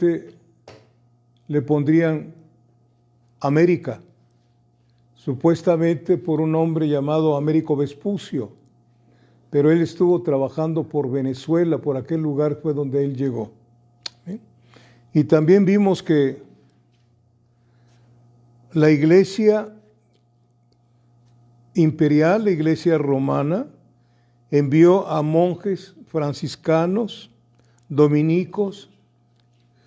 supuestamente le pondrían América, supuestamente por un hombre llamado Américo Vespucio, pero él estuvo trabajando por Venezuela, por aquel lugar fue donde él llegó. Y también vimos que la iglesia imperial, la iglesia romana, envió a monjes franciscanos, dominicos,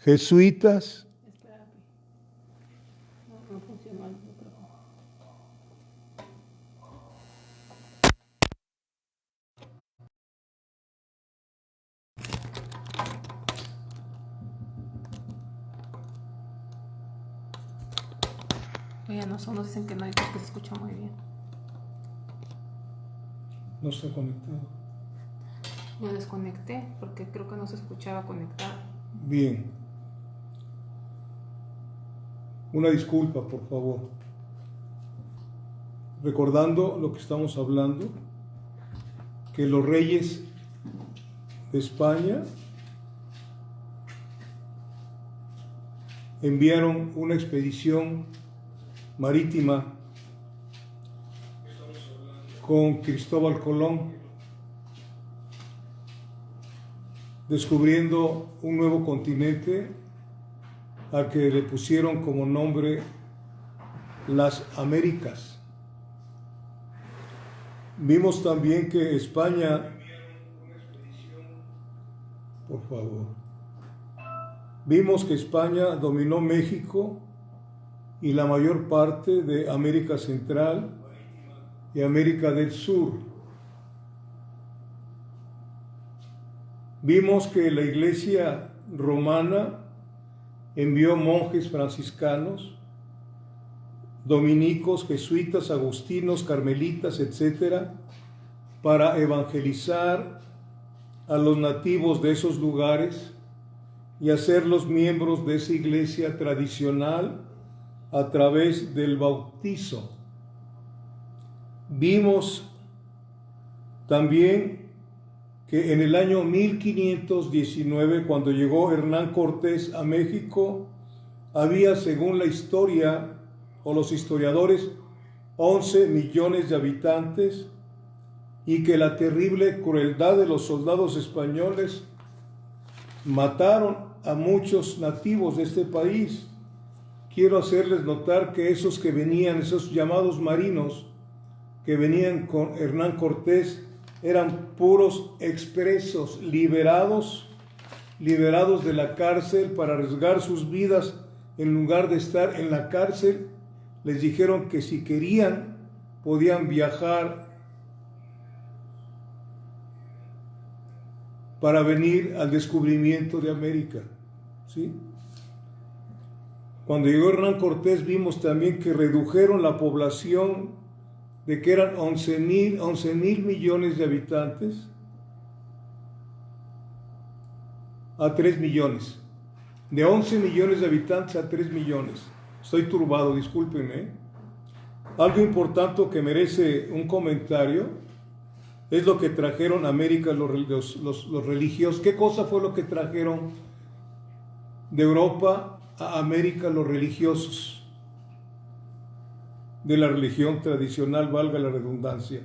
jesuitas. No funcionó el micrófono. Oye, nos dicen que no hay, que se escucha muy bien. No está conectado. Lo desconecté porque creo que no se escuchaba conectado. Bien. Una disculpa, por favor. Recordando lo que estamos hablando, que los reyes de España enviaron una expedición marítima con Cristóbal Colón, descubriendo un nuevo continente al que le pusieron como nombre las Américas. Vimos también que España, por favor, vimos que España dominó México y la mayor parte de América Central y América del Sur. Vimos que la iglesia romana envió monjes franciscanos, dominicos, jesuitas, agustinos, carmelitas, etcétera, para evangelizar a los nativos de esos lugares y hacerlos miembros de esa iglesia tradicional a través del bautizo. Vimos también que en el año 1519, cuando llegó Hernán Cortés a México, había, según la historia o los historiadores, 11 millones de habitantes, y que la terrible crueldad de los soldados españoles mataron a muchos nativos de este país. Quiero hacerles notar que esos que venían, esos llamados marinos, que venían con Hernán Cortés, eran puros expresos, liberados de la cárcel para arriesgar sus vidas en lugar de estar en la cárcel. Les dijeron que si querían podían viajar para venir al descubrimiento de América, ¿sí? Cuando llegó Hernán Cortés vimos también que redujeron la población de que eran 11 mil millones de habitantes a 3 millones. De 11 millones de habitantes a 3 millones. Estoy turbado, discúlpenme. Algo importante que merece un comentario es lo que trajeron a América los religiosos. ¿Qué cosa fue lo que trajeron de Europa a América los religiosos? De la religión tradicional, valga la redundancia.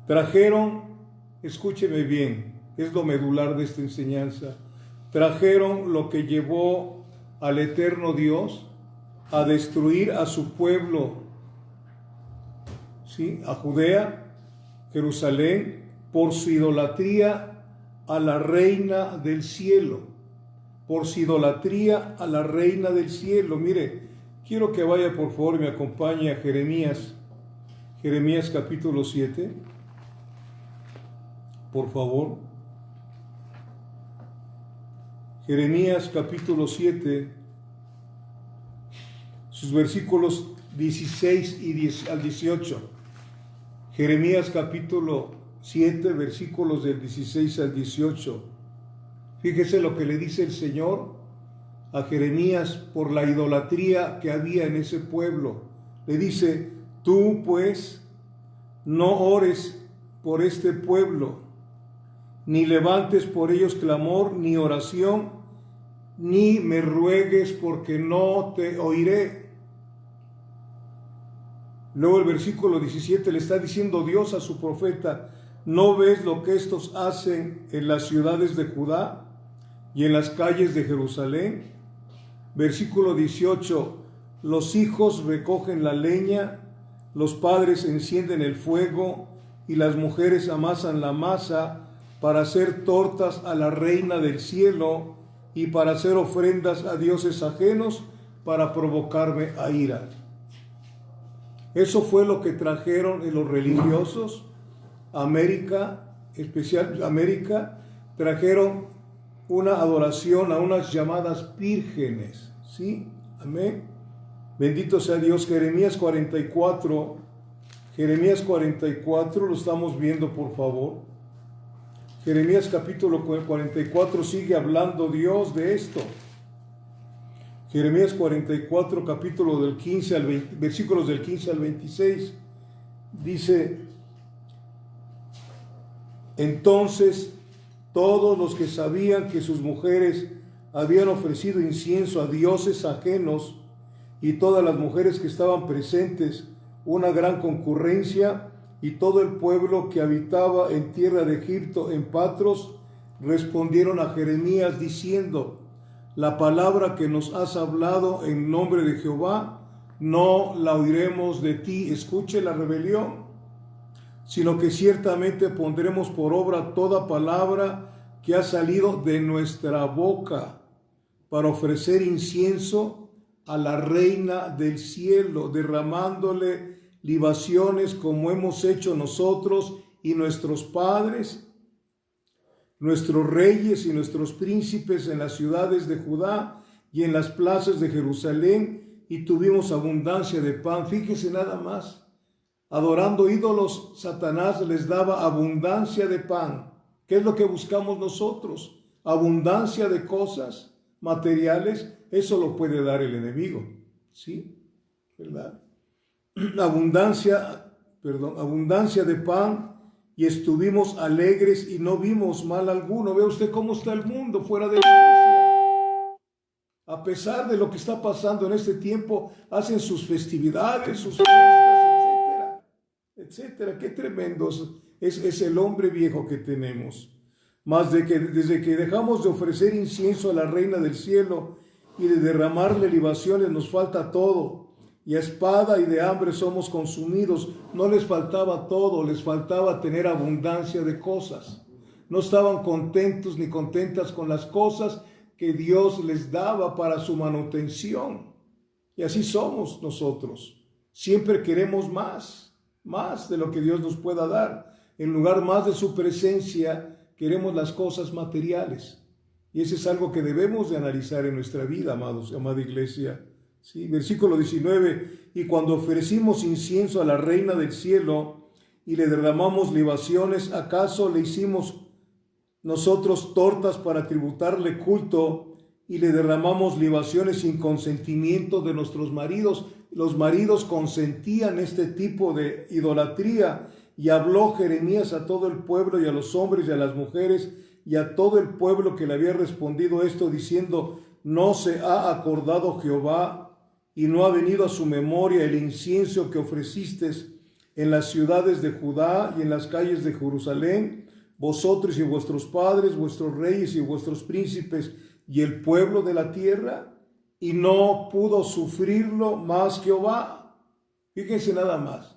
Trajeron, escúcheme bien, es lo medular de esta enseñanza, trajeron lo que llevó al eterno Dios a destruir a su pueblo, ¿sí? A Judea, Jerusalén, por su idolatría a la reina del cielo, por su idolatría a la reina del cielo. Mire, quiero que vaya por favor y me acompañe a Jeremías capítulo 7, por favor. Jeremías capítulo 7, sus versículos 16 al 18. Jeremías capítulo 7, versículos del 16 al 18. Fíjese lo que le dice el Señor a Jeremías por la idolatría que había en ese pueblo. Le dice: tú pues no ores por este pueblo, ni levantes por ellos clamor ni oración, ni me ruegues porque no te oiré. Luego el versículo 17 le está diciendo Dios a su profeta: ¿no ves lo que estos hacen en las ciudades de Judá y en las calles de Jerusalén? Versículo 18: los hijos recogen la leña, los padres encienden el fuego y las mujeres amasan la masa para hacer tortas a la reina del cielo y para hacer ofrendas a dioses ajenos para provocarme a ira. Eso fue lo que trajeron los religiosos a América, trajeron una adoración a unas llamadas vírgenes, ¿sí? Amén. Bendito sea Dios. Jeremías 44, lo estamos viendo, por favor. Jeremías capítulo 44, sigue hablando Dios de esto. Jeremías 44, capítulo del 15 al 20, versículos del 15 al 26, dice: entonces todos los que sabían que sus mujeres habían ofrecido incienso a dioses ajenos, y todas las mujeres que estaban presentes, una gran concurrencia, y todo el pueblo que habitaba en tierra de Egipto, en Patros, respondieron a Jeremías diciendo: la palabra que nos has hablado en nombre de Jehová, no la oiremos de ti. Escuche la rebelión, sino que ciertamente pondremos por obra toda palabra que ha salido de nuestra boca para ofrecer incienso a la reina del cielo, derramándole libaciones como hemos hecho nosotros y nuestros padres, nuestros reyes y nuestros príncipes en las ciudades de Judá y en las plazas de Jerusalén, y tuvimos abundancia de pan. Fíjese nada más, adorando ídolos, Satanás les daba abundancia de pan. ¿Qué es lo que buscamos nosotros? Abundancia de cosas materiales. Eso lo puede dar el enemigo, ¿sí? ¿Verdad? Abundancia de pan, y estuvimos alegres y no vimos mal alguno. Ve usted cómo está el mundo fuera de la iglesia. A pesar de lo que está pasando en este tiempo, hacen sus festividades, sus fiestas, etcétera. Qué tremendo es el hombre viejo que tenemos. Más desde que dejamos de ofrecer incienso a la reina del cielo y de derramarle libaciones, nos falta todo. Y a espada y de hambre somos consumidos. No les faltaba todo, les faltaba tener abundancia de cosas. No estaban contentos ni contentas con las cosas que Dios les daba para su manutención. Y así somos nosotros. Siempre queremos más de lo que Dios nos pueda dar. En lugar más de su presencia, queremos las cosas materiales. Y eso es algo que debemos de analizar en nuestra vida, amada iglesia. Sí, versículo 19: y cuando ofrecimos incienso a la reina del cielo y le derramamos libaciones, ¿acaso le hicimos nosotros tortas para tributarle culto y le derramamos libaciones sin consentimiento de nuestros maridos? Los maridos consentían este tipo de idolatría, y habló Jeremías a todo el pueblo y a los hombres y a las mujeres y a todo el pueblo que le había respondido esto, diciendo: ¿no se ha acordado Jehová y no ha venido a su memoria el incienso que ofrecisteis en las ciudades de Judá y en las calles de Jerusalén, vosotros y vuestros padres, vuestros reyes y vuestros príncipes y el pueblo de la tierra? Y no pudo sufrirlo más Jehová. Fíjense nada más.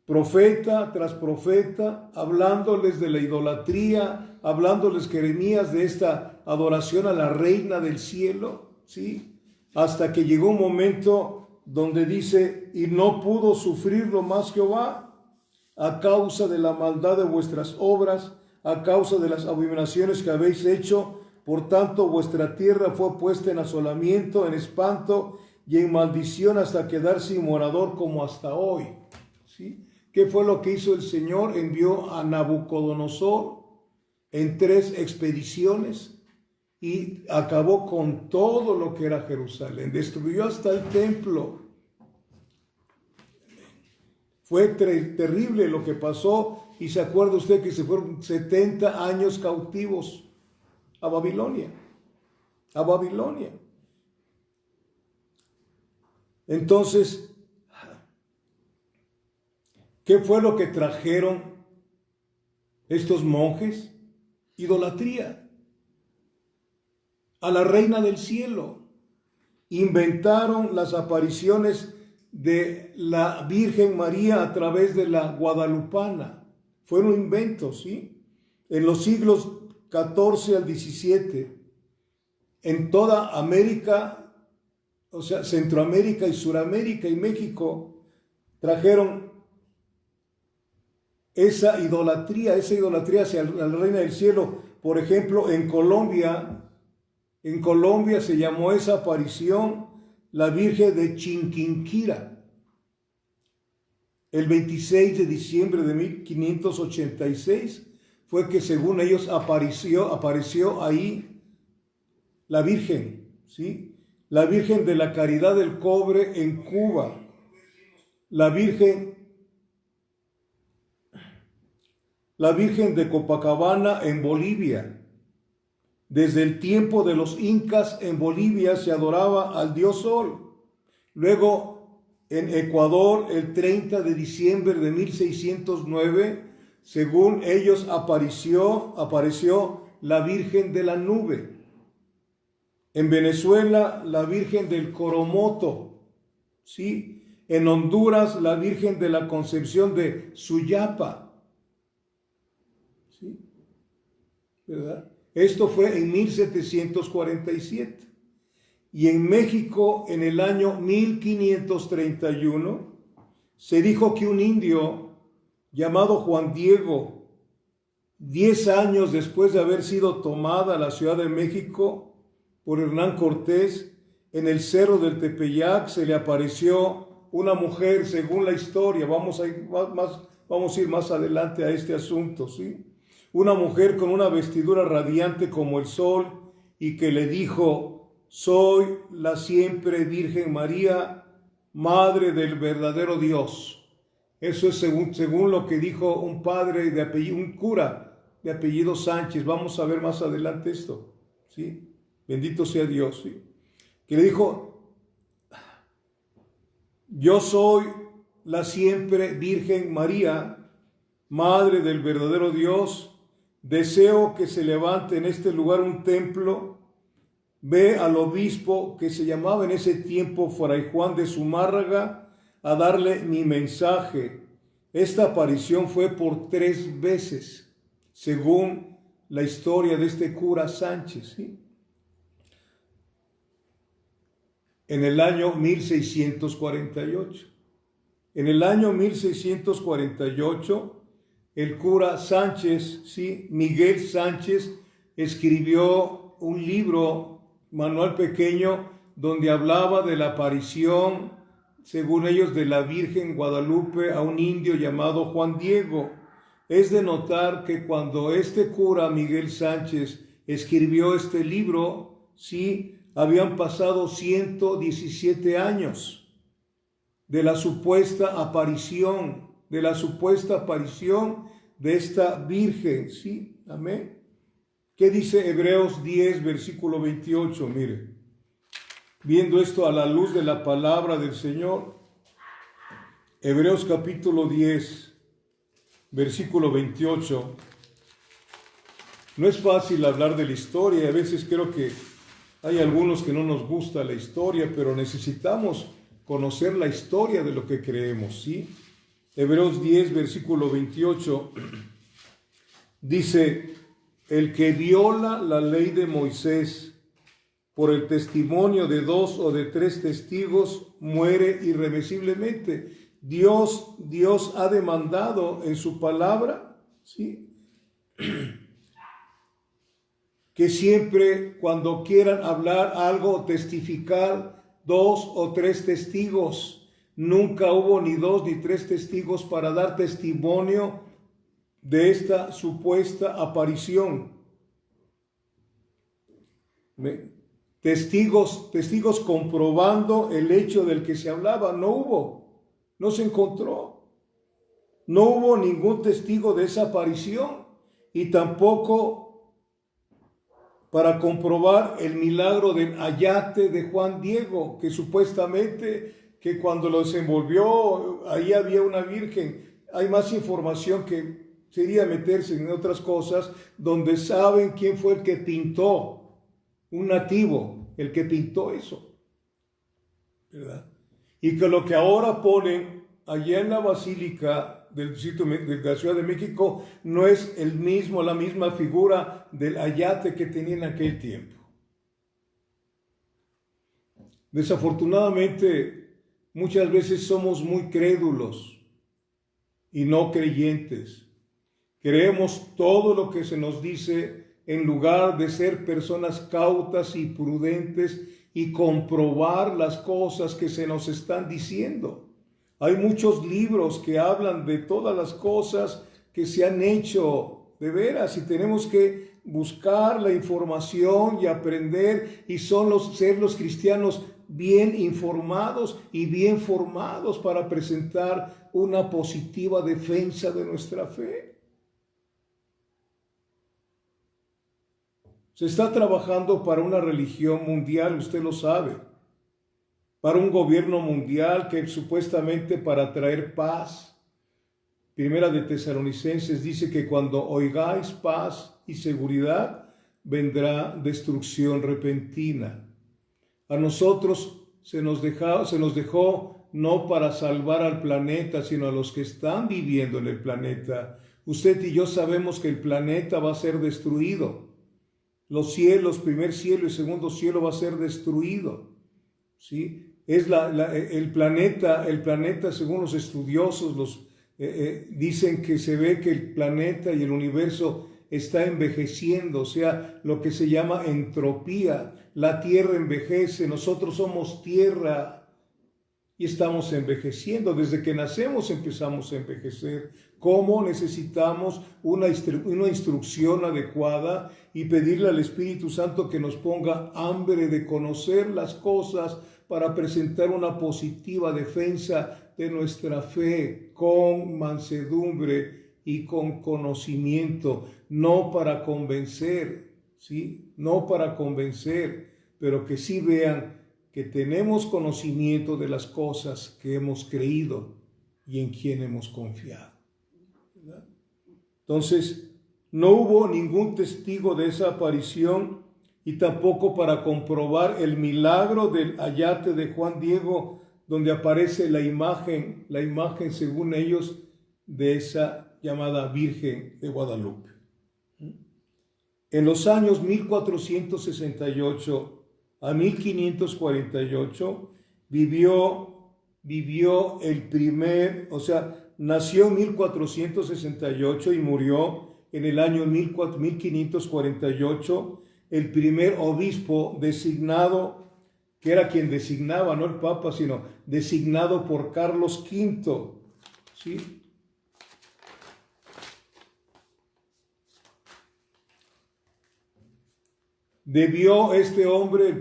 Profeta tras profeta, hablándoles de la idolatría, hablándoles Jeremías de esta adoración a la reina del cielo, ¿sí? Hasta que llegó un momento donde dice: y no pudo sufrirlo más Jehová, a causa de la maldad de vuestras obras, a causa de las abominaciones que habéis hecho. Por tanto, vuestra tierra fue puesta en asolamiento, en espanto y en maldición, hasta quedar sin morador como hasta hoy. ¿Sí? ¿Qué fue lo que hizo el Señor? Envió a Nabucodonosor en 3 expediciones y acabó con todo lo que era Jerusalén. Destruyó hasta el templo. Fue terrible lo que pasó, y se acuerda usted que se fueron 70 años cautivos. a Babilonia. A Babilonia. Entonces, ¿qué fue lo que trajeron estos monjes? Idolatría a la reina del cielo. Inventaron las apariciones de la Virgen María a través de la guadalupana. Fueron inventos, ¿sí? En los siglos XIV al XVII, en toda América, o sea, Centroamérica y Suramérica y México, trajeron esa idolatría hacia la reina del cielo. Por ejemplo, en Colombia se llamó esa aparición la Virgen de Chinquinquira. El 26 de diciembre de 1586 fue que, según ellos, apareció ahí la Virgen, ¿sí? La Virgen de la Caridad del Cobre en Cuba, la Virgen de Copacabana en Bolivia. Desde el tiempo de los incas en Bolivia se adoraba al dios Sol. Luego, en Ecuador, el 30 de diciembre de 1609, según ellos, apareció la Virgen de la Nube. En Venezuela, la Virgen del Coromoto, ¿sí? En Honduras, la Virgen de la Concepción de Suyapa, ¿sí? ¿Verdad? Esto fue en 1747. Y en México, en el año 1531, se dijo que un indio llamado Juan Diego, 10 años después de haber sido tomada la Ciudad de México por Hernán Cortés, en el cerro del Tepeyac se le apareció una mujer, según la historia. Vamos a ir más adelante a este asunto, ¿sí? Una mujer con una vestidura radiante como el sol, y que le dijo: soy la siempre Virgen María, Madre del verdadero Dios. Eso es según lo que dijo un cura de apellido Sánchez. Vamos a ver más adelante esto, ¿sí? Bendito sea Dios, ¿sí? Que le dijo: yo soy la siempre Virgen María, Madre del verdadero Dios. Deseo que se levante en este lugar un templo. Ve al obispo, que se llamaba en ese tiempo Fray Juan de Zumárraga, a darle mi mensaje. Esta aparición fue por 3 veces, según la historia de este cura Sánchez, ¿sí? En el año 1648. En el año 1648, el cura Sánchez, ¿sí? Miguel Sánchez, escribió un libro, manual pequeño, donde hablaba de la aparición, según ellos, de la Virgen Guadalupe a un indio llamado Juan Diego. Es de notar que cuando este cura Miguel Sánchez escribió este libro, sí, habían pasado 117 años de la supuesta aparición de esta Virgen, ¿sí? Amén. ¿Qué dice Hebreos 10, versículo 28? Mire, viendo esto a la luz de la palabra del Señor, Hebreos capítulo 10, versículo 28. No es fácil hablar de la historia, a veces creo que hay algunos que no nos gusta la historia, pero necesitamos conocer la historia de lo que creemos, ¿sí? Hebreos 10, versículo 28, dice: el que viola la ley de Moisés por el testimonio de 2 o de 3 testigos muere irremisiblemente. Dios ha demandado en su palabra, ¿sí?, que siempre cuando quieran hablar algo, testificar 2 o 3 testigos. Nunca hubo ni 2 ni 3 testigos para dar testimonio de esta supuesta aparición. Testigos comprobando el hecho del que se hablaba. No se encontró. No hubo ningún testigo de esa aparición, y tampoco para comprobar el milagro del ayate de Juan Diego, que supuestamente que cuando lo desenvolvió ahí había una virgen. Hay más información que sería meterse en otras cosas, donde saben quién fue el que pintó, un nativo, el que pintó eso, ¿verdad? Y que lo que ahora ponen allá en la Basílica del sitio de la Ciudad de México no es la misma figura del ayate que tenía en aquel tiempo. Desafortunadamente, muchas veces somos muy crédulos y no creyentes. Creemos todo lo que se nos dice en lugar de ser personas cautas y prudentes y comprobar las cosas que se nos están diciendo. Hay muchos libros que hablan de todas las cosas que se han hecho de veras y tenemos que buscar la información y aprender y ser los cristianos bien informados y bien formados para presentar una positiva defensa de nuestra fe. Se está trabajando para una religión mundial, usted lo sabe, para un gobierno mundial que supuestamente para traer paz. Primera de Tesalonicenses dice que cuando oigáis paz y seguridad, vendrá destrucción repentina. A nosotros se nos dejó no para salvar al planeta, sino a los que están viviendo en el planeta. Usted y yo sabemos que el planeta va a ser destruido. Los cielos, primer cielo y segundo cielo va a ser destruido. ¿Sí? Es el planeta, según los estudiosos, dicen que se ve que el planeta y el universo está envejeciendo, o sea, lo que se llama entropía. La tierra envejece, nosotros somos tierra y estamos envejeciendo. Desde que nacemos empezamos a envejecer. ¿Cómo? Necesitamos una instrucción adecuada y pedirle al Espíritu Santo que nos ponga hambre de conocer las cosas para presentar una positiva defensa de nuestra fe con mansedumbre y con conocimiento, no para convencer, ¿sí? No para convencer, pero que sí vean que tenemos conocimiento de las cosas que hemos creído y en quien hemos confiado, ¿verdad? Entonces, no hubo ningún testigo de esa aparición y tampoco para comprobar el milagro del ayate de Juan Diego, donde aparece la imagen según ellos de esa llamada Virgen de Guadalupe. En los años 1468 a 1548 vivió el primer, o sea, nació en 1468 y murió en el año 1548, el primer obispo designado, que era quien designaba, no el Papa, sino designado por Carlos V, ¿sí? Debió este hombre,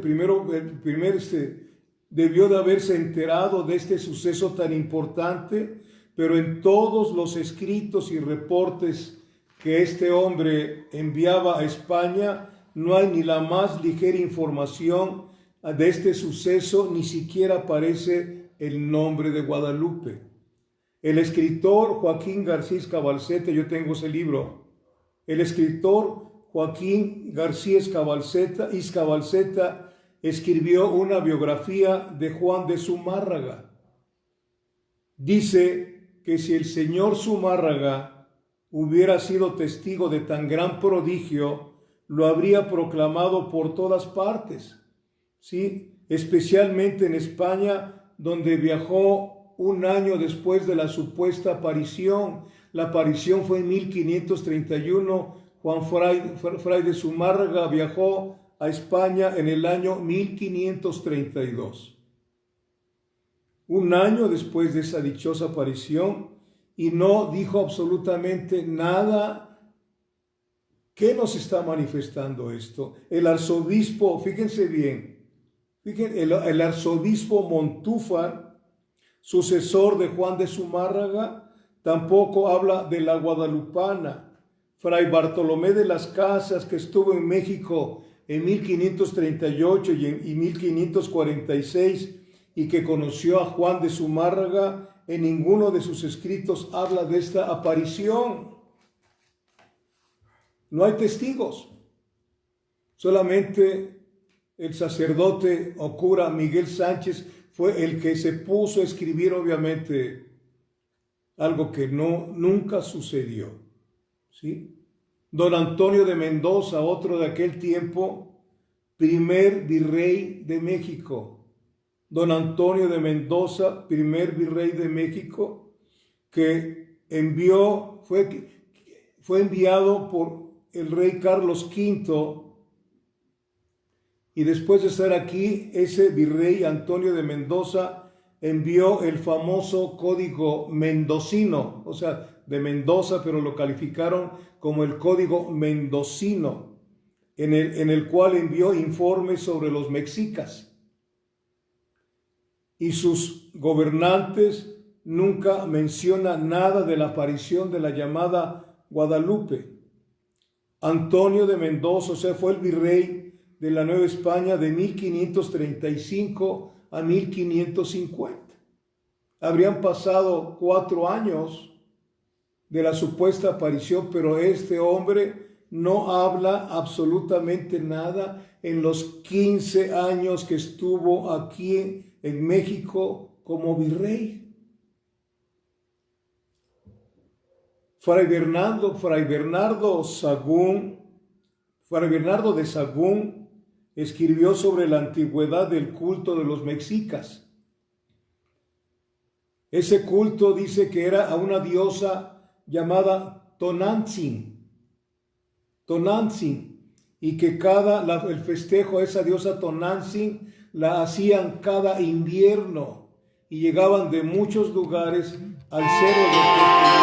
debió de haberse enterado de este suceso tan importante, pero en todos los escritos y reportes que este hombre enviaba a España, no hay ni la más ligera información de este suceso, ni siquiera aparece el nombre de Guadalupe. El escritor Joaquín García Escabalceta, yo tengo ese libro, el escritor Joaquín García Escabalceta escribió una biografía de Juan de Zumárraga. Dice que si el señor Zumárraga hubiera sido testigo de tan gran prodigio, lo habría proclamado por todas partes, ¿sí? Especialmente en España, donde viajó un año después de la supuesta aparición. La aparición fue en 1531. Juan Fray de Zumárraga viajó a España en el año 1532. Un año después de esa dichosa aparición, y no dijo absolutamente nada. ¿Qué nos está manifestando esto? El arzobispo, fíjense bien, el arzobispo Montúfar, sucesor de Juan de Zumárraga, tampoco habla de la guadalupana. Fray Bartolomé de las Casas, que estuvo en México en 1538 y 1546 y que conoció a Juan de Zumárraga, en ninguno de sus escritos habla de esta aparición. No hay testigos. Solamente el sacerdote o cura Miguel Sánchez fue el que se puso a escribir, obviamente, algo que nunca sucedió, ¿sí? Don Antonio de Mendoza, otro de aquel tiempo, primer virrey de México. Don Antonio de Mendoza, primer virrey de México, que fue enviado por el rey Carlos V, y después de estar aquí, ese virrey Antonio de Mendoza envió el famoso Código Mendocino, o sea, de Mendoza, pero lo calificaron como el Código Mendocino, en el cual envió informes sobre los mexicas. Y sus gobernantes nunca mencionan nada de la aparición de la llamada Guadalupe. Antonio de Mendoza, o sea, fue el virrey de la Nueva España de 1535 a 1550. Habrían pasado 4 años de la supuesta aparición, pero este hombre no habla absolutamente nada en los 15 años que estuvo aquí en México como virrey. Fray Bernardo de Sahagún escribió sobre la antigüedad del culto de los mexicas. Ese culto dice que era a una diosa llamada Tonantzin, y que el festejo a esa diosa Tonantzin la hacían cada invierno y llegaban de muchos lugares al cerro de Teotihuacán.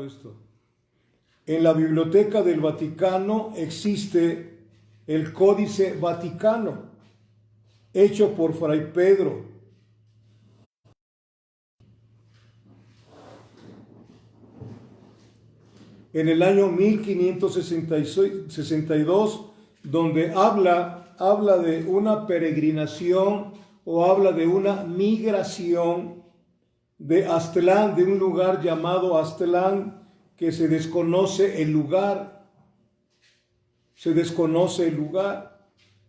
Esto. En la Biblioteca del Vaticano existe el Códice Vaticano, hecho por Fray Pedro. En el año 1562, donde habla de una peregrinación o habla de una migración de Aztlán, de un lugar llamado Aztlán, que se desconoce el lugar,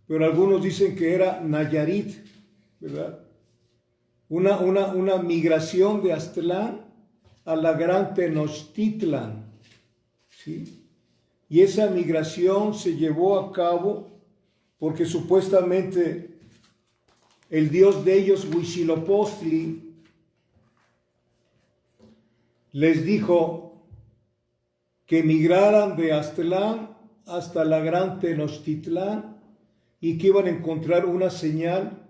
pero algunos dicen que era Nayarit, ¿verdad? Una migración de Aztlán a la Gran Tenochtitlan, ¿sí? Y esa migración se llevó a cabo porque supuestamente el dios de ellos, Huitzilopochtli, les dijo que migraran de Aztlán hasta la Gran Tenochtitlán y que iban a encontrar una señal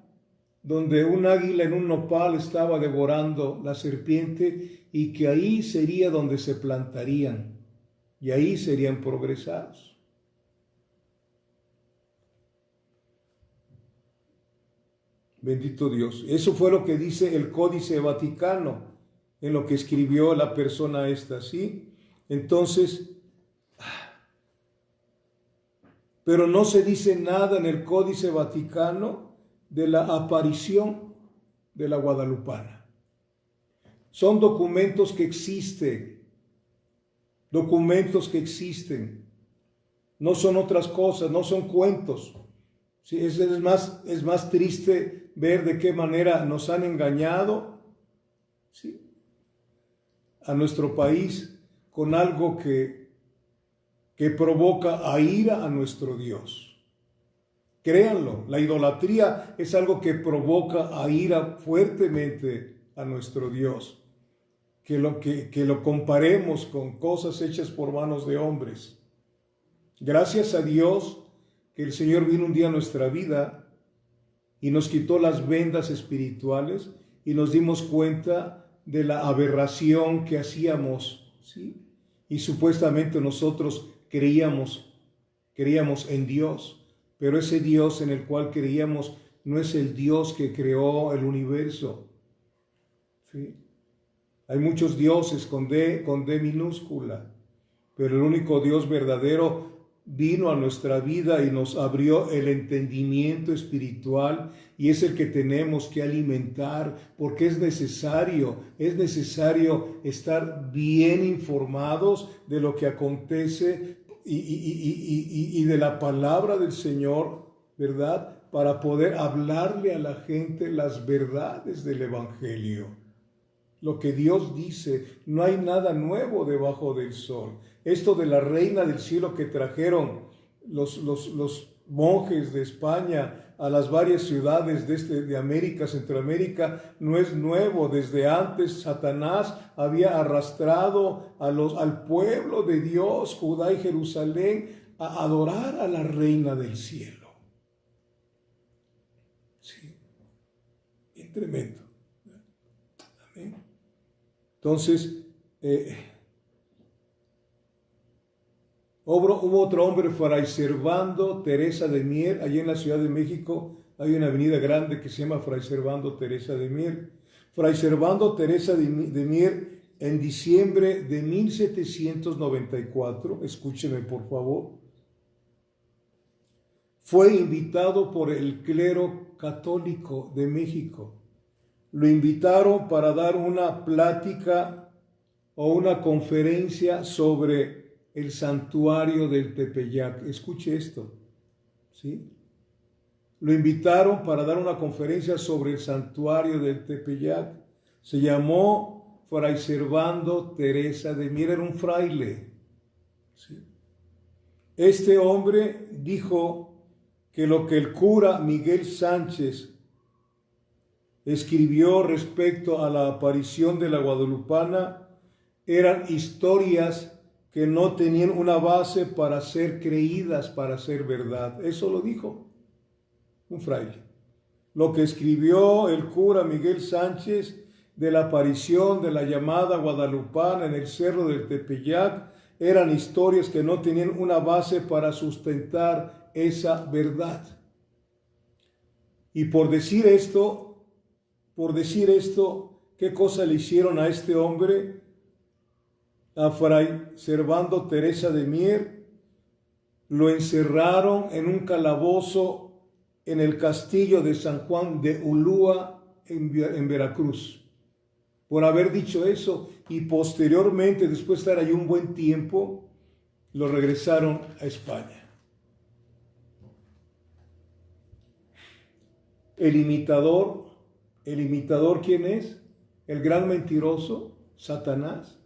donde un águila en un nopal estaba devorando la serpiente y que ahí sería donde se plantarían y ahí serían progresados. Bendito Dios. Eso fue lo que dice el Códice Vaticano, en lo que escribió la persona esta, ¿sí? Entonces, pero no se dice nada en el Códice Vaticano de la aparición de la Guadalupana. Son documentos que existen, no son otras cosas, no son cuentos. Sí, es más triste ver de qué manera nos han engañado, ¿sí?, a nuestro país con algo que provoca a ira a nuestro Dios. Créanlo, la idolatría es algo que provoca a ira fuertemente a nuestro Dios. Que lo comparemos con cosas hechas por manos de hombres. Gracias a Dios que el Señor vino un día a nuestra vida y nos quitó las vendas espirituales y nos dimos cuenta de la aberración que hacíamos, ¿sí? Y supuestamente nosotros creíamos en Dios, pero ese Dios en el cual creíamos no es el Dios que creó el universo. ¿Sí? Hay muchos dioses con D minúscula, pero el único Dios verdadero vino a nuestra vida y nos abrió el entendimiento espiritual, y es el que tenemos que alimentar, porque es necesario estar bien informados de lo que acontece y de la palabra del Señor, ¿verdad? Para poder hablarle a la gente las verdades del Evangelio. Lo que Dios dice, no hay nada nuevo debajo del sol. Esto de la reina del cielo que trajeron los monjes de España a las varias ciudades de América, Centroamérica, no es nuevo. Desde antes Satanás había arrastrado al pueblo de Dios, Judá y Jerusalén, a adorar a la reina del cielo. Sí, bien tremendo. Amén. Entonces, hubo otro hombre, Fray Servando Teresa de Mier, allí en la Ciudad de México. Hay una avenida grande que se llama Fray Servando Teresa de Mier. Fray Servando Teresa de Mier, en diciembre de 1794, escúcheme por favor, fue invitado por el clero católico de México. Lo invitaron para dar una plática o una conferencia sobre el santuario del Tepeyac. Escuche esto, ¿sí? Lo invitaron para dar una conferencia sobre el santuario del Tepeyac. Se llamó Fray Servando Teresa de Mier, era un fraile, ¿sí? Este hombre dijo que lo que el cura Miguel Sánchez escribió respecto a la aparición de la guadalupana eran historias que no tenían una base para ser creídas, para ser verdad. Eso lo dijo un fraile. Lo que escribió el cura Miguel Sánchez de la aparición de la llamada guadalupana en el cerro del Tepeyac eran historias que no tenían una base para sustentar esa verdad. Y por decir esto, ¿qué cosa le hicieron a este hombre? A Fray Servando Teresa de Mier lo encerraron en un calabozo en el castillo de San Juan de Ulúa en Veracruz, por haber dicho eso, y posteriormente, después de estar allí un buen tiempo, lo regresaron a España. El imitador, ¿quién es? El gran mentiroso, Satanás,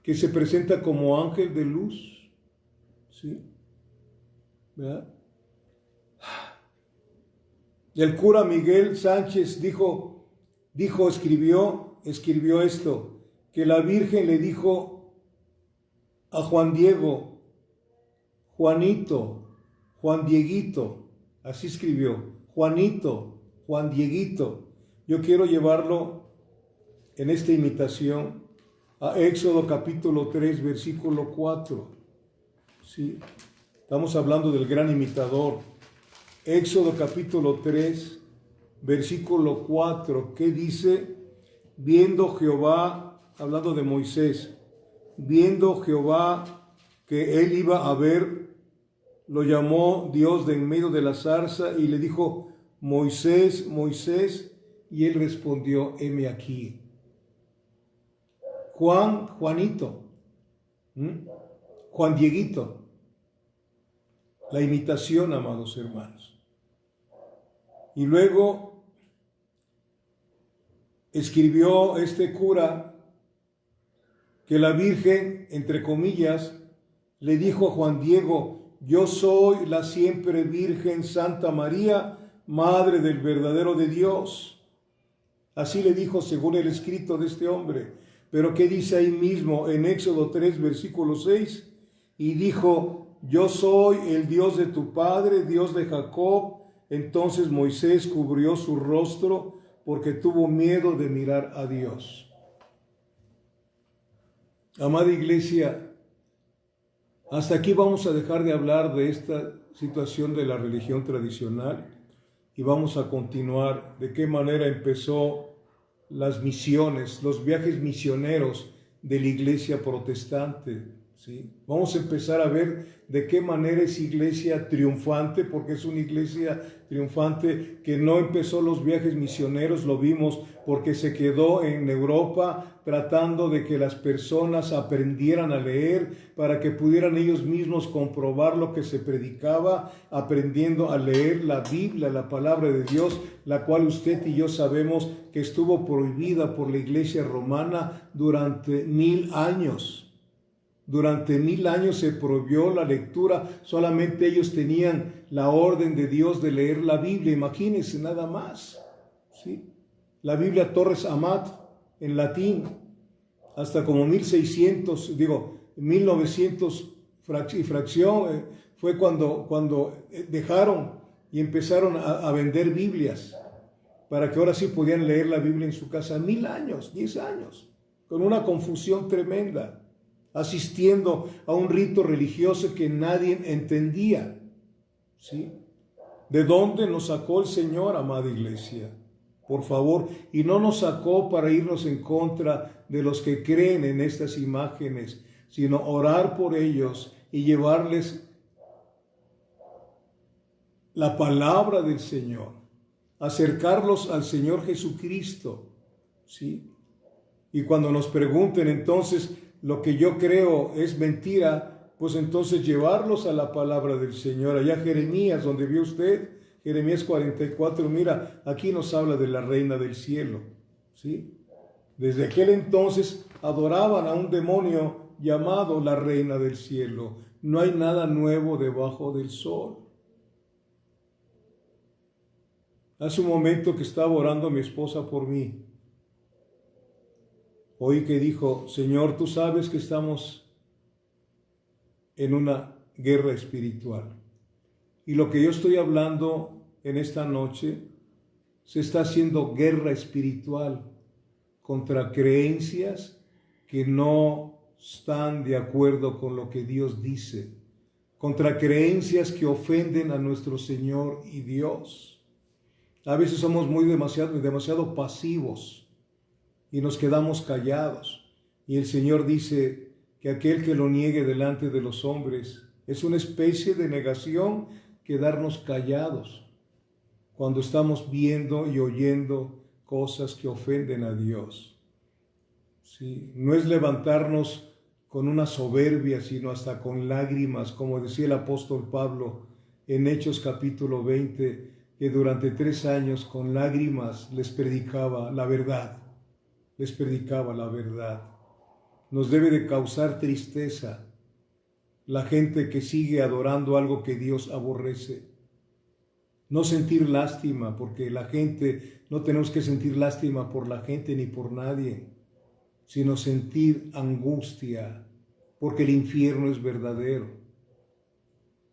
que se presenta como ángel de luz, ¿sí? ¿Verdad? El cura Miguel Sánchez escribió esto, que la Virgen le dijo a Juan Diego, Juanito, Juan Dieguito, así escribió, Juanito, Juan Dieguito. Yo quiero llevarlo en esta imitación a Éxodo capítulo 3, versículo 4. ¿Sí? Estamos hablando del gran imitador. Éxodo capítulo 3, versículo 4, ¿qué dice? Viendo Jehová, hablando de Moisés, viendo Jehová que él iba a ver, lo llamó Dios de en medio de la zarza y le dijo, Moisés, Moisés, y él respondió, heme aquí. Juanito, Juan Dieguito, la imitación, amados hermanos. Y luego escribió este cura que la Virgen, entre comillas, le dijo a Juan Diego, yo soy la siempre Virgen Santa María, Madre del verdadero de Dios. Así le dijo según el escrito de este hombre. Pero ¿qué dice ahí mismo en Éxodo 3, versículo 6? Y dijo, yo soy el Dios de tu padre, Dios de Jacob. Entonces Moisés cubrió su rostro porque tuvo miedo de mirar a Dios. Amada iglesia, hasta aquí vamos a dejar de hablar de situación de la religión tradicional y vamos a continuar de qué manera empezó las misiones, los viajes misioneros de la iglesia protestante, ¿sí? Vamos a empezar a ver de qué manera es iglesia triunfante, porque es una iglesia triunfante que no empezó los viajes misioneros, lo vimos porque se quedó en Europa tratando de que las personas aprendieran a leer para que pudieran ellos mismos comprobar lo que se predicaba, aprendiendo a leer la Biblia, la palabra de Dios, la cual usted y yo sabemos que estuvo prohibida por la iglesia romana durante 1000 años. Durante 1000 años se prohibió la lectura, solamente ellos tenían la orden de Dios de leer la Biblia, imagínense nada más, ¿sí? La Biblia Torres Amat en latín, hasta como 1900 y fracción, fue cuando dejaron y empezaron a vender Biblias, para que ahora sí podían leer la Biblia en su casa. 1000 años, 10 años, con una confusión tremenda, asistiendo a un rito religioso que nadie entendía, ¿sí? ¿De dónde nos sacó el Señor, amada iglesia? Por favor, y no nos sacó para irnos en contra de los que creen en estas imágenes, sino orar por ellos y llevarles la palabra del Señor, acercarlos al Señor Jesucristo, ¿sí? Y cuando nos pregunten entonces lo que yo creo es mentira, pues entonces llevarlos a la palabra del Señor. Allá Jeremías, donde vio usted, Jeremías 44, mira, aquí nos habla de la reina del cielo, ¿sí? Desde aquel entonces adoraban a un demonio llamado la reina del cielo. No hay nada nuevo debajo del sol. Hace un momento que estaba orando mi esposa por mí, oí que dijo: Señor, tú sabes que estamos en una guerra espiritual. Y lo que yo estoy hablando en esta noche, se está haciendo guerra espiritual contra creencias que no están de acuerdo con lo que Dios dice, contra creencias que ofenden a nuestro Señor y Dios. A veces somos demasiado pasivos y nos quedamos callados. Y el Señor dice que aquel que lo niegue delante de los hombres es una especie de negación, quedarnos callados cuando estamos viendo y oyendo cosas que ofenden a Dios. ¿Sí? No es levantarnos con una soberbia, sino hasta con lágrimas, como decía el apóstol Pablo en Hechos capítulo 20, que durante 3 años con lágrimas les predicaba la verdad. Les predicaba la verdad. Nos debe de causar tristeza la gente que sigue adorando algo que Dios aborrece. No sentir lástima, porque no tenemos que sentir lástima por la gente ni por nadie, sino sentir angustia, porque el infierno es verdadero.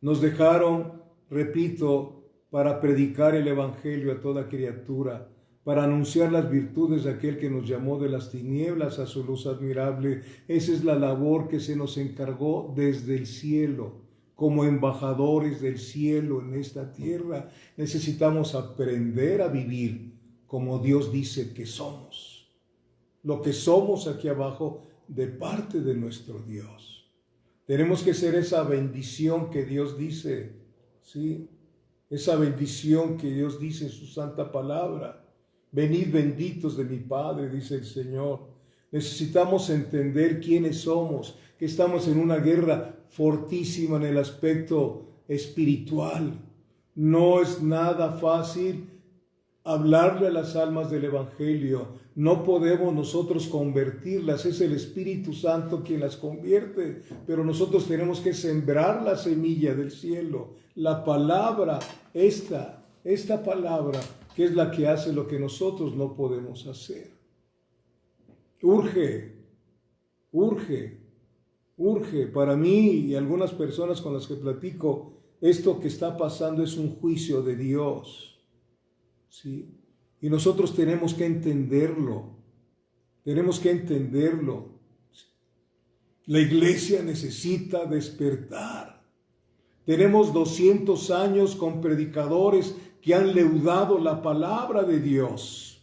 Nos dejaron, repito, para predicar el evangelio a toda criatura, para anunciar las virtudes de aquel que nos llamó de las tinieblas a su luz admirable. Esa es la labor que se nos encargó desde el cielo, como embajadores del cielo en esta tierra. Necesitamos aprender a vivir como Dios dice que somos, lo que somos aquí abajo de parte de nuestro Dios. Tenemos que ser esa bendición que Dios dice, ¿sí? Esa bendición que Dios dice en su santa palabra. Venid benditos de mi Padre, dice el Señor. Necesitamos entender quiénes somos, que estamos en una guerra fortísima en el aspecto espiritual. No es nada fácil hablarle a las almas del Evangelio. No podemos nosotros convertirlas, es el Espíritu Santo quien las convierte, pero nosotros tenemos que sembrar la semilla del cielo, la palabra, esta palabra, que es la que hace lo que nosotros no podemos hacer. Urge para mí y algunas personas con las que platico, esto que está pasando es un juicio de Dios, ¿sí? Y nosotros tenemos que entenderlo, La iglesia necesita despertar. Tenemos 200 años con predicadores que han leudado la palabra de Dios.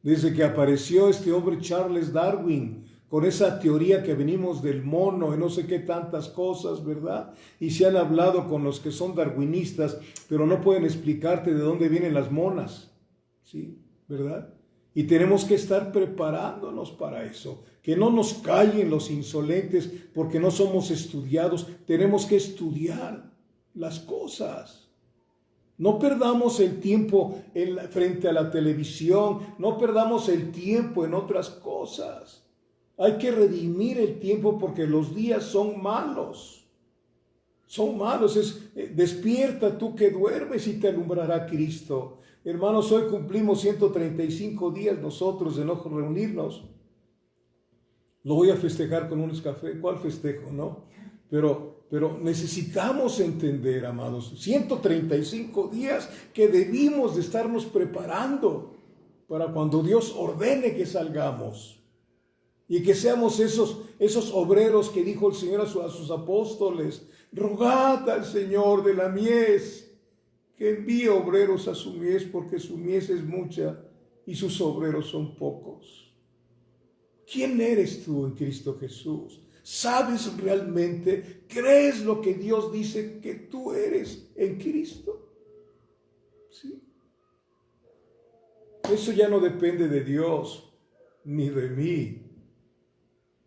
Desde que apareció este hombre Charles Darwin, con esa teoría que venimos del mono y no sé qué tantas cosas, ¿verdad? Y se han hablado con los que son darwinistas, pero no pueden explicarte de dónde vienen las monas, ¿sí? ¿Verdad? Y tenemos que estar preparándonos para eso. Que no nos callen los insolentes porque no somos estudiados. Tenemos que estudiar las cosas. No perdamos el tiempo frente a la televisión. No perdamos el tiempo en otras cosas. Hay que redimir el tiempo porque los días son malos. Son malos. Despierta tú que duermes y te alumbrará Cristo. Hermanos, hoy cumplimos 135 días nosotros de no reunirnos. Lo voy a festejar con unos cafés. ¿Cuál festejo, no? Pero necesitamos entender, amados, 135 días que debimos de estarnos preparando para cuando Dios ordene que salgamos. Y que seamos esos obreros que dijo el Señor a sus apóstoles: rogad al Señor de la mies que envíe obreros a su mies, porque su mies es mucha y sus obreros son pocos. ¿Quién eres tú en Cristo Jesús? ¿Sabes realmente? ¿Crees lo que Dios dice que tú eres en Cristo? ¿Sí? Eso ya no depende de Dios ni de mí,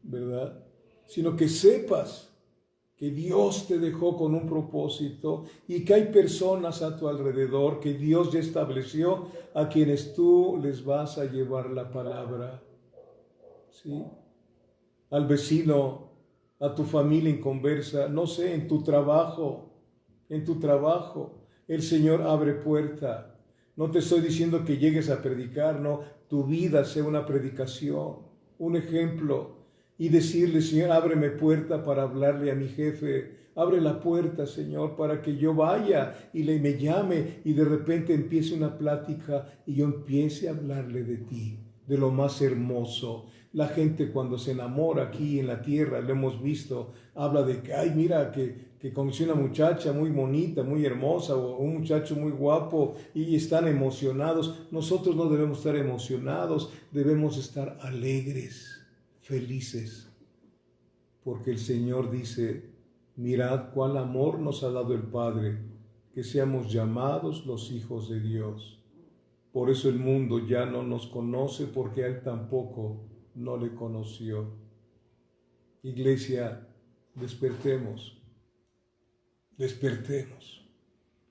¿verdad? Sino que sepas que Dios te dejó con un propósito y que hay personas a tu alrededor que Dios ya estableció a quienes tú les vas a llevar la palabra. ¿Sí? Al vecino, a tu familia inconversa, no sé, en tu trabajo, el Señor abre puerta. No te estoy diciendo que llegues a predicar, no, tu vida sea una predicación, un ejemplo. Y decirle: Señor, ábreme puerta para hablarle a mi jefe. Abre la puerta, Señor, para que yo vaya y me llame y de repente empiece una plática y yo empiece a hablarle de ti, de lo más hermoso. La gente cuando se enamora aquí en la tierra, lo hemos visto, habla de que, ay, mira, que conocí una muchacha muy bonita, muy hermosa, o un muchacho muy guapo, y están emocionados. Nosotros no debemos estar emocionados, debemos estar alegres, felices, porque el Señor dice: mirad cuál amor nos ha dado el Padre, que seamos llamados los hijos de Dios. Por eso el mundo ya no nos conoce, porque a Él tampoco no le conoció. Iglesia, despertemos.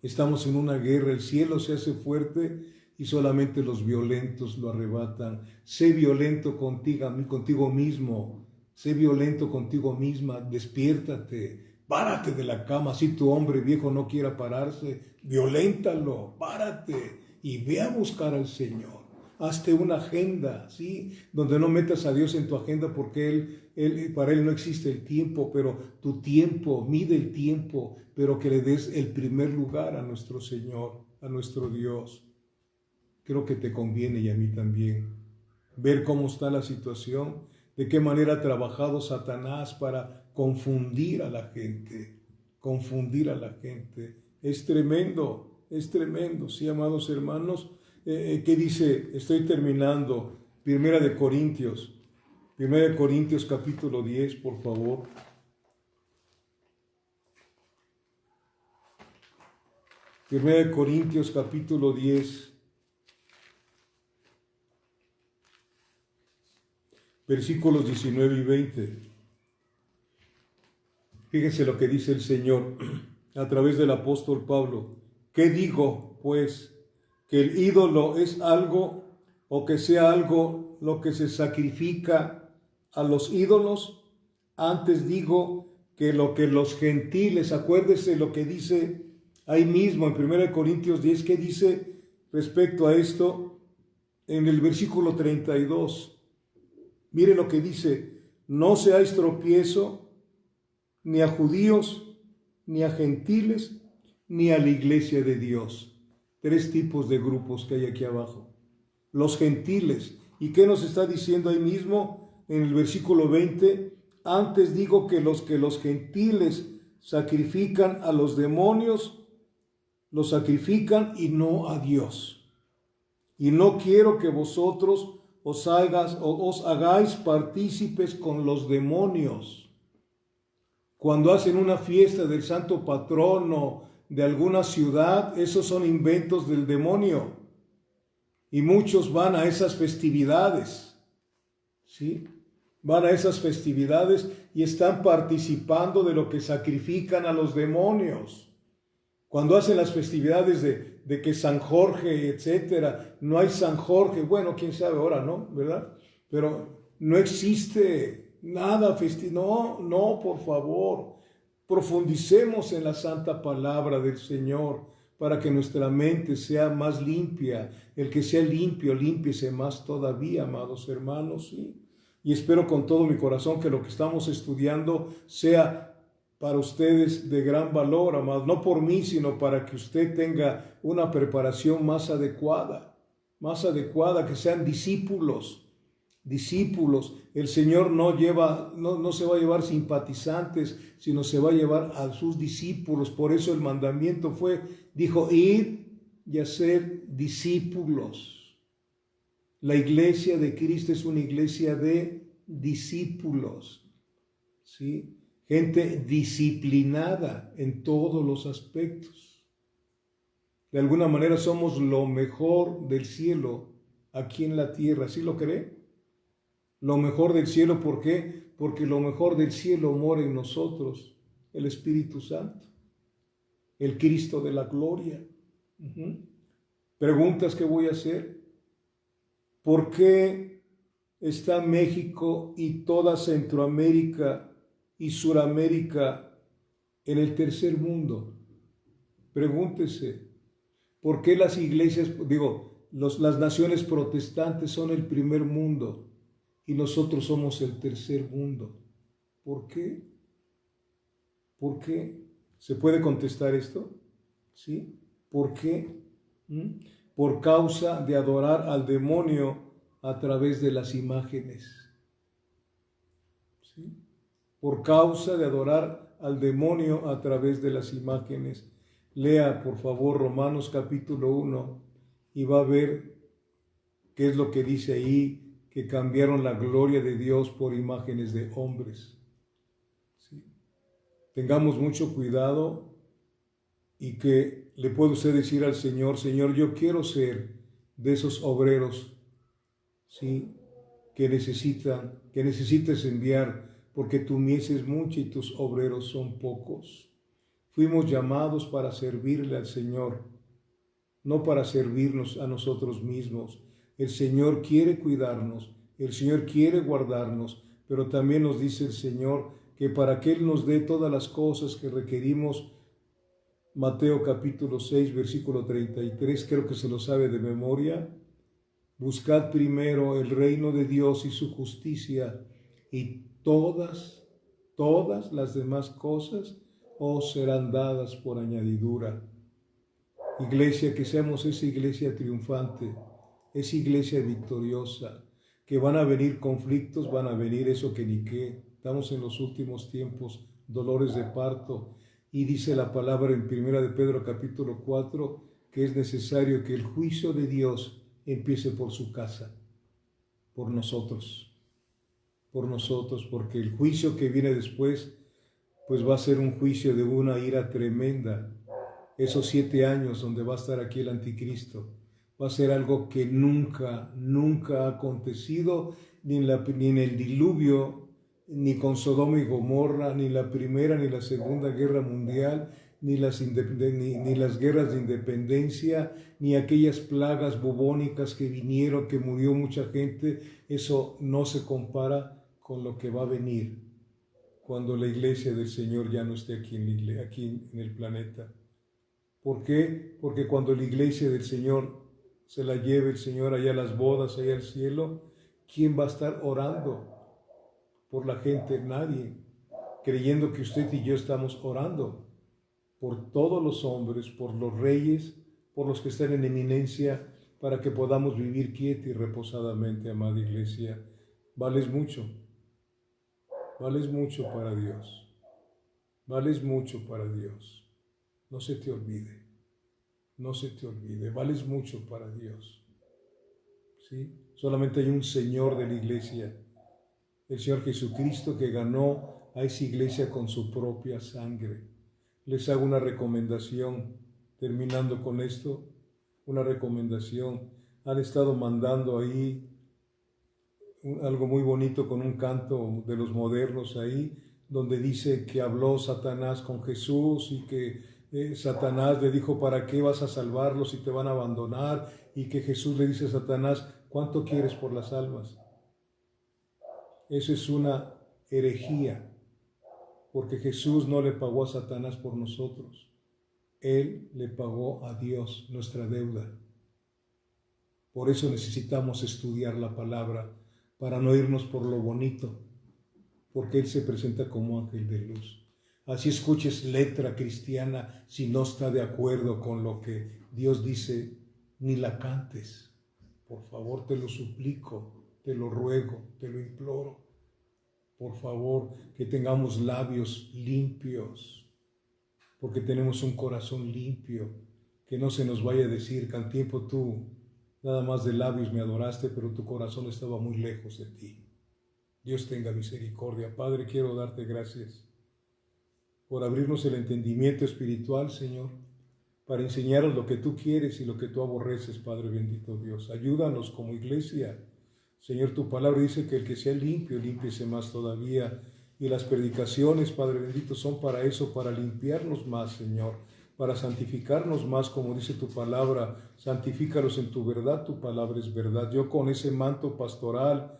Estamos en una guerra, el cielo se hace fuerte y solamente los violentos lo arrebatan. Sé violento contigo mismo, sé violento contigo misma, despiértate, párate de la cama. Si tu hombre viejo no quiera pararse, violéntalo, párate y ve a buscar al Señor. Hazte una agenda, ¿sí? Donde no metas a Dios en tu agenda, porque para Él no existe el tiempo, pero tu tiempo, mide el tiempo, pero que le des el primer lugar a nuestro Señor, a nuestro Dios. Creo que te conviene, y a mí también, ver cómo está la situación, de qué manera ha trabajado Satanás para confundir a la gente. Es tremendo, sí, amados hermanos. ¿Qué dice? Estoy terminando. Primera de Corintios capítulo 10, por favor. Primera de Corintios capítulo 10, versículos 19 y 20. Fíjense lo que dice el Señor a través del apóstol Pablo. ¿Qué digo, pues? ¿Que el ídolo es algo, o que sea algo lo que se sacrifica a los ídolos? Antes digo que lo que los gentiles, acuérdese lo que dice ahí mismo en 1 Corintios 10, ¿qué dice respecto a esto? En el versículo 32, mire lo que dice: no seáis tropiezo ni a judíos, ni a gentiles, ni a la iglesia de Dios. 3 tipos de grupos que hay aquí abajo. Los gentiles. ¿Y qué nos está diciendo ahí mismo en el versículo 20? Antes digo que los gentiles sacrifican a los demonios, los sacrifican y no a Dios. Y no quiero que vosotros os hagáis partícipes con los demonios. Cuando hacen una fiesta del santo patrono de alguna ciudad, esos son inventos del demonio. Y muchos van a esas festividades, ¿sí? Van a esas festividades y están participando de lo que sacrifican a los demonios. Cuando hacen las festividades de que San Jorge, etcétera, no hay San Jorge, bueno, quién sabe ahora, ¿no? ¿Verdad? Pero no existe nada festivo, no, por favor, profundicemos en la santa palabra del Señor para que nuestra mente sea más limpia. El que sea limpio, límpiese más todavía, amados hermanos, ¿sí? Y espero con todo mi corazón que lo que estamos estudiando sea para ustedes de gran valor, amados, no por mí, sino para que usted tenga una preparación más adecuada, que sean discípulos. El Señor no se va a llevar simpatizantes, sino se va a llevar a sus discípulos. Por eso el mandamiento dijo, id y hacer discípulos. La iglesia de Cristo es una iglesia de discípulos, ¿sí? Gente disciplinada en todos los aspectos. De alguna manera somos lo mejor del cielo aquí en la tierra, ¿sí lo cree? Lo mejor del cielo, ¿por qué? Porque lo mejor del cielo mora en nosotros, el Espíritu Santo, el Cristo de la gloria. Preguntas que voy a hacer. ¿Por qué está México y toda Centroamérica y Suramérica en el tercer mundo? Pregúntese, ¿por qué las iglesias, las naciones protestantes son el primer mundo y nosotros somos el tercer mundo? ¿Por qué? ¿Por qué? ¿Se puede contestar esto? ¿Sí? ¿Por qué? Por causa de adorar al demonio a través de las imágenes. ¿Sí? Por causa de adorar al demonio a través de las imágenes. Lea, por favor, Romanos capítulo 1 y va a ver qué es lo que dice ahí, que cambiaron la gloria de Dios por imágenes de hombres. ¿Sí? Tengamos mucho cuidado y que le puede usted decir al Señor, Señor, yo quiero ser de esos obreros, ¿sí? que necesites enviar, porque tu mies es mucha y tus obreros son pocos. Fuimos llamados para servirle al Señor, no para servirnos a nosotros mismos. El Señor quiere cuidarnos, el Señor quiere guardarnos, pero también nos dice el Señor que para que Él nos dé todas las cosas que requerimos, Mateo capítulo 6, versículo 33, creo que se lo sabe de memoria. Buscad primero el reino de Dios y su justicia, y todas las demás cosas os serán dadas por añadidura. Iglesia, que seamos esa iglesia triunfante, esa iglesia victoriosa, que van a venir conflictos, van a venir eso que ni qué. Estamos en los últimos tiempos, dolores de parto. Y dice la palabra en 1 de Pedro capítulo 4 que es necesario que el juicio de Dios empiece por su casa, por nosotros, porque el juicio que viene después, pues va a ser un juicio de una ira tremenda. Esos 7 años donde va a estar aquí el anticristo, va a ser algo que nunca ha acontecido, ni en el diluvio, ni con Sodoma y Gomorra, ni la Primera ni la Segunda Guerra Mundial, ni las guerras de independencia, ni aquellas plagas bubónicas que vinieron, que murió mucha gente. Eso no se compara con lo que va a venir cuando la iglesia del Señor ya no esté aquí en el planeta. ¿Por qué? Porque cuando la iglesia del Señor se la lleve el Señor allá a las bodas, allá al cielo, ¿quién va a estar orando por la gente? Nadie, creyendo que usted y yo estamos orando por todos los hombres, por los reyes, por los que están en eminencia, para que podamos vivir quieta y reposadamente, amada iglesia. Vales mucho para Dios. Vales mucho para Dios. No se te olvide. No se te olvide. Vales mucho para Dios. ¿Sí? Solamente hay un Señor de la iglesia, el Señor Jesucristo, que ganó a esa iglesia con su propia sangre. Les hago una recomendación, terminando con esto, una recomendación. Han estado mandando ahí algo muy bonito con un canto de los modernos ahí, donde dice que habló Satanás con Jesús y que Satanás le dijo, ¿para qué vas a salvarlos si te van a abandonar? Y que Jesús le dice a Satanás, ¿cuánto quieres por las almas? Eso es una herejía, porque Jesús no le pagó a Satanás por nosotros. Él le pagó a Dios nuestra deuda. Por eso necesitamos estudiar la palabra, para no irnos por lo bonito, porque Él se presenta como ángel de luz. Así escuches letra cristiana, si no está de acuerdo con lo que Dios dice, ni la cantes. Por favor, te lo suplico, te lo ruego, te lo imploro. Por favor, que tengamos labios limpios, porque tenemos un corazón limpio, que no se nos vaya a decir que al tiempo tú nada más de labios me adoraste, pero tu corazón estaba muy lejos de ti. Dios tenga misericordia. Padre, quiero darte gracias por abrirnos el entendimiento espiritual, Señor, para enseñarnos lo que tú quieres y lo que tú aborreces, Padre bendito Dios. Ayúdanos como iglesia. Señor, tu palabra dice que el que sea limpio, límpiese más todavía. Y las predicaciones, Padre bendito, son para eso, para limpiarnos más, Señor, para santificarnos más, como dice tu palabra. Santifícalos en tu verdad, tu palabra es verdad. Yo con ese manto pastoral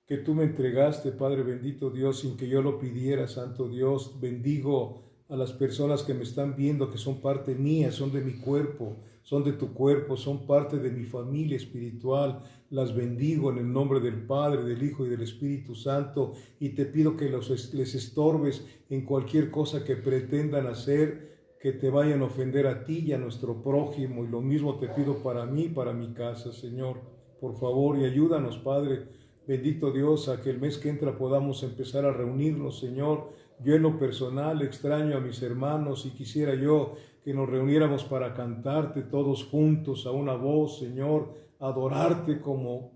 que tú me entregaste, Padre bendito Dios, sin que yo lo pidiera, Santo Dios, bendigo a las personas que me están viendo, que son parte mía, son de mi cuerpo, son de tu cuerpo, son parte de mi familia espiritual. Las bendigo en el nombre del Padre, del Hijo y del Espíritu Santo, y te pido que les estorbes en cualquier cosa que pretendan hacer, que te vayan a ofender a ti y a nuestro prójimo, y lo mismo te pido para mí, para mi casa, Señor. Por favor, y ayúdanos, Padre bendito Dios, a que el mes que entra podamos empezar a reunirnos, Señor. Yo en lo personal extraño a mis hermanos y quisiera yo que nos reuniéramos para cantarte todos juntos a una voz, Señor, adorarte como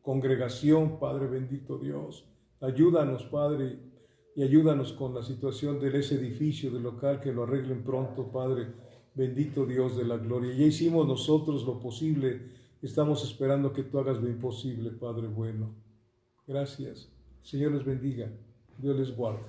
congregación, Padre bendito Dios. Ayúdanos, Padre, y ayúdanos con la situación de ese edificio, del local, que lo arreglen pronto, Padre bendito Dios de la gloria. Ya hicimos nosotros lo posible. Estamos esperando que tú hagas lo imposible, Padre bueno. Gracias. Señor les bendiga. Dios les guarde.